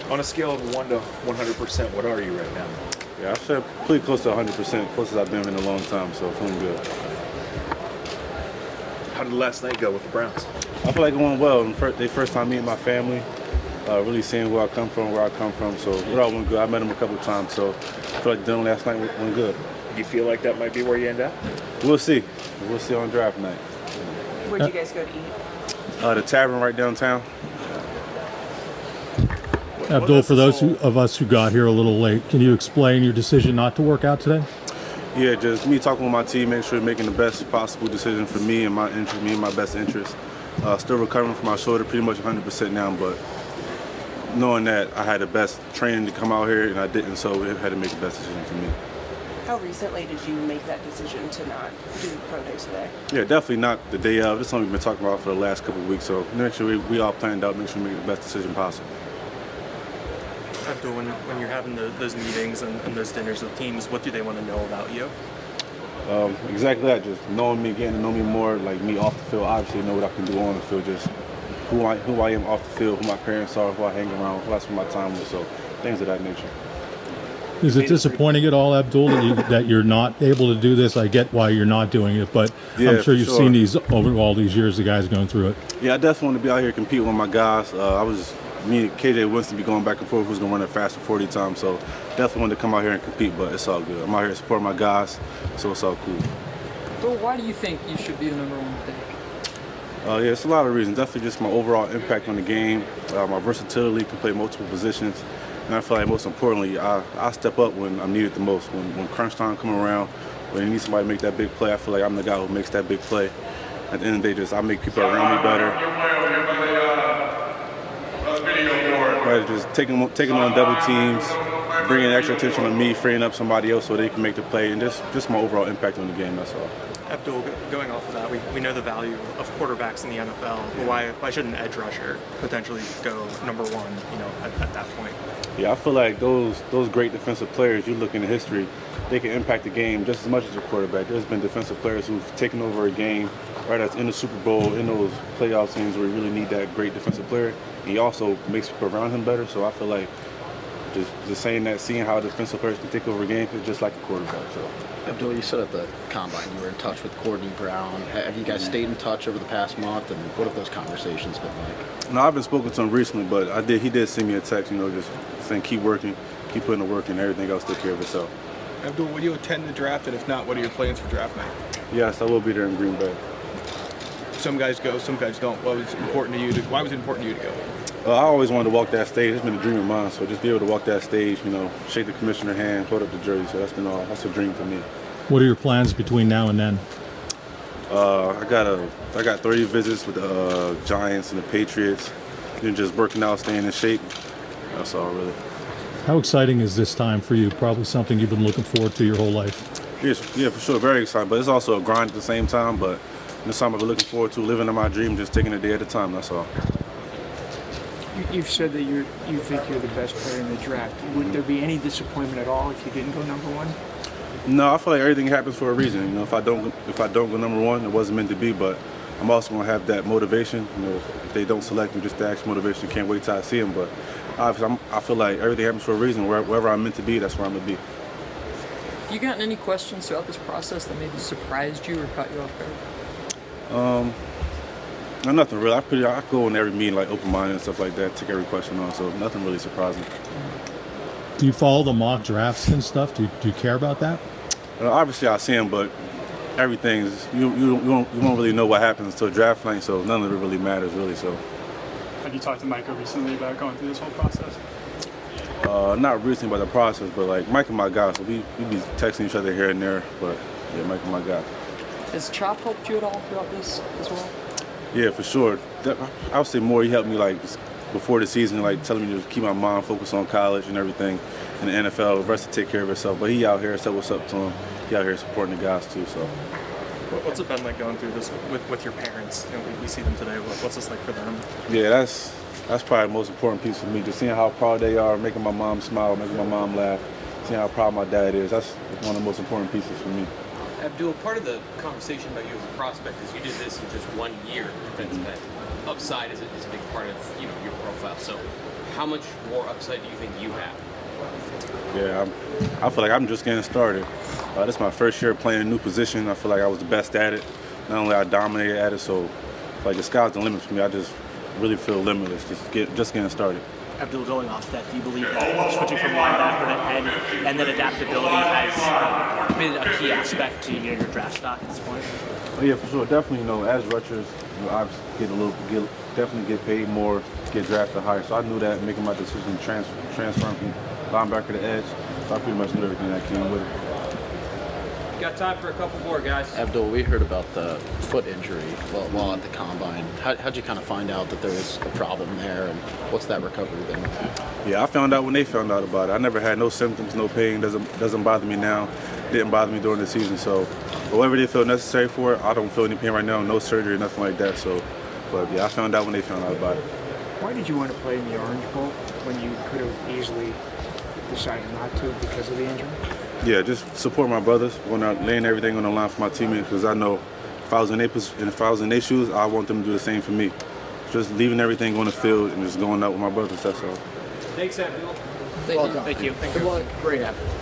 On a scale of 1 to 100%, what are you right now? Yeah, I feel pretty close to 100%, closest I've been in a long time, so feeling good. How did last night go with the Browns? I feel like it went well. They first time meeting my family, really seeing where I come from, so it all went good. I met them a couple of times, so I feel like dinner last night went good. Do you feel like that might be where you end up? We'll see. We'll see on draft night. Where'd you guys go to eat? The tavern right downtown. Abdul, for those of us who got here a little late, can you explain your decision not to work out today? Yeah, just me talking with my team, make sure we're making the best possible decision for me and my interest, me and my best interest. Still recovering from my shoulder, pretty much 100% now, but knowing that I had the best training to come out here and I didn't, so it had to make the best decision for me. How recently did you make that decision to not do the pro days today? Yeah, definitely not the day of. This is something we've been talking about for the last couple of weeks, so make sure we all planned out, make sure we make the best decision possible. Abdul, when you're having those meetings and those dinners with teams, what do they want to know about you? Exactly that, just knowing me, getting to know me more, like me off the field, obviously know what I can do on the field, just who I am off the field, who my parents are, who I hang around, who I spend my time with, so things of that nature. Is it disappointing at all, Abdul, that you're not able to do this? I get why you're not doing it, but Yeah, I'm sure for you've sure. seen these over all these years, the guys going through it. Yeah, I definitely want to be out here competing with my guys. Me and KJ Winston be going back and forth who's going to run a faster 40 times, so definitely wanted to come out here and compete, but it's all good. I'm out here to support my guys, so it's all cool. But why do you think you should be the #1 pick? Yeah, it's a lot of reasons. Definitely just my overall impact on the game, my versatility, can play multiple positions, and I feel like most importantly, I step up when I'm needed the most. When crunch time come around, when you need somebody to make that big play, I feel like I'm the guy who makes that big play. At the end of the day, I make people around me better. Right, just taking on double teams, bringing extra attention on me, freeing up somebody else so they can make the play, and just my overall impact on the game, that's all. Abdul, going off of that, we know the value of quarterbacks in the NFL. But why shouldn't an edge rusher potentially go #1, at that point? Yeah, I feel like those great defensive players, you look into history, they can impact the game just as much as a quarterback. There's been defensive players who've taken over a game, right, that's in the Super Bowl, in those playoff scenes where you really need that great defensive player. He also makes people around him better, so I feel like just saying that, seeing how defensive players can take over a game is just like a quarterback. So. Abdul, you said at the Combine you were in touch with Courtney Brown. Have you guys stayed in touch over the past month, and what have those conversations been like? No, I've been spoken to him recently, but he did send me a text, just saying keep working, keep putting the work in, everything else take care of itself. Abdul, will you attend the draft, and if not, what are your plans for draft night? Yes, I will be there in Green Bay. Some guys go, some guys don't. Why was it important to you to go? I always wanted to walk that stage. It's been a dream of mine, so just be able to walk that stage, shake the commissioner's hand, hold up the jersey, so that's a dream for me. What are your plans between now and then? I got 30 visits with the Giants and the Patriots. Just working out, staying in shape. That's all really. How exciting is this time for you? Probably something you've been looking forward to your whole life. Yes, yeah, for sure. Very exciting, but it's also a grind at the same time. But it's something I've been looking forward to, living in my dream, just taking a day at a time. That's all. You've said that you think you're the best player in the draft. Would there be any disappointment at all if you didn't go #1? No, I feel like everything happens for a reason. If I don't go #1, it wasn't meant to be. But I'm also gonna have that motivation. If they don't select me, just the extra motivation. Can't wait till I see them. But obviously, I feel like everything happens for a reason. Wherever I'm meant to be, that's where I'm gonna be. You gotten any questions throughout this process that maybe surprised you or caught you off guard? No, nothing really. I go in every meeting like open-minded and stuff like that. Take every question on, so nothing really surprising. Do you follow the mock drafts and stuff? Do you care about that? Obviously, I see them, but everything's you won't really know what happens until draft night, so none of it really matters, really. So. Have you talked to Micah recently about going through this whole process? Not recently about the process, but like Mike and my guy, so we be texting each other here and there. But yeah, Mike and my guy. Has Chop helped you at all throughout this as well? Yeah, for sure. I would say more. He helped me like before the season, like telling me to keep my mind focused on college and everything, and the NFL. The rest to take care of itself. But he out here, said what's up to him. He out here supporting the guys too. So. What's it been like going through this with your parents? We see them today. What's this like for them? Yeah, that's probably the most important piece for me. Just seeing how proud they are, making my mom smile, making my mom laugh, seeing how proud my dad is. That's one of the most important pieces for me. Abdul, part of the conversation about you as a prospect is you did this in just 1 year. Defensive end. Upside is a big part of your profile. So, How much more upside do you think you have? Yeah, I feel like I'm just getting started. This is my first year playing a new position. I feel like I was the best at it. Not only I dominated at it, so like the sky's the limit for me. I just really feel limitless. Just getting started. Abdul, going off that, do you believe that switching from linebacker to end and that adaptability has been a key aspect to your draft stock at this point? Oh, yeah, for sure. Definitely, as rushers, obviously definitely get paid more, get drafted higher. So I knew that making my decision to transferring from linebacker to edge. So I pretty much knew everything that came with it. Got time for a couple more, guys. Abdul, we heard about the foot injury while at the combine. How'd you kind of find out that there was a problem there, and what's that recovery been? Yeah, I found out when they found out about it. I never had no symptoms, no pain. Doesn't bother me now. Didn't bother me during the season. So whatever they feel necessary for it, I don't feel any pain right now. No surgery, nothing like that. So, but yeah, I found out when they found out about it. Why did you want to play in the Orange Bowl when you could have easily decided not to because of the injury? Yeah, just support my brothers, going out, laying everything on the line for my teammates, because I know if I was in their shoes, I want them to do the same for me. Just leaving everything on the field and just going out with my brothers, that's all. Thanks, Abdul. Thank you. Good luck. Great effort.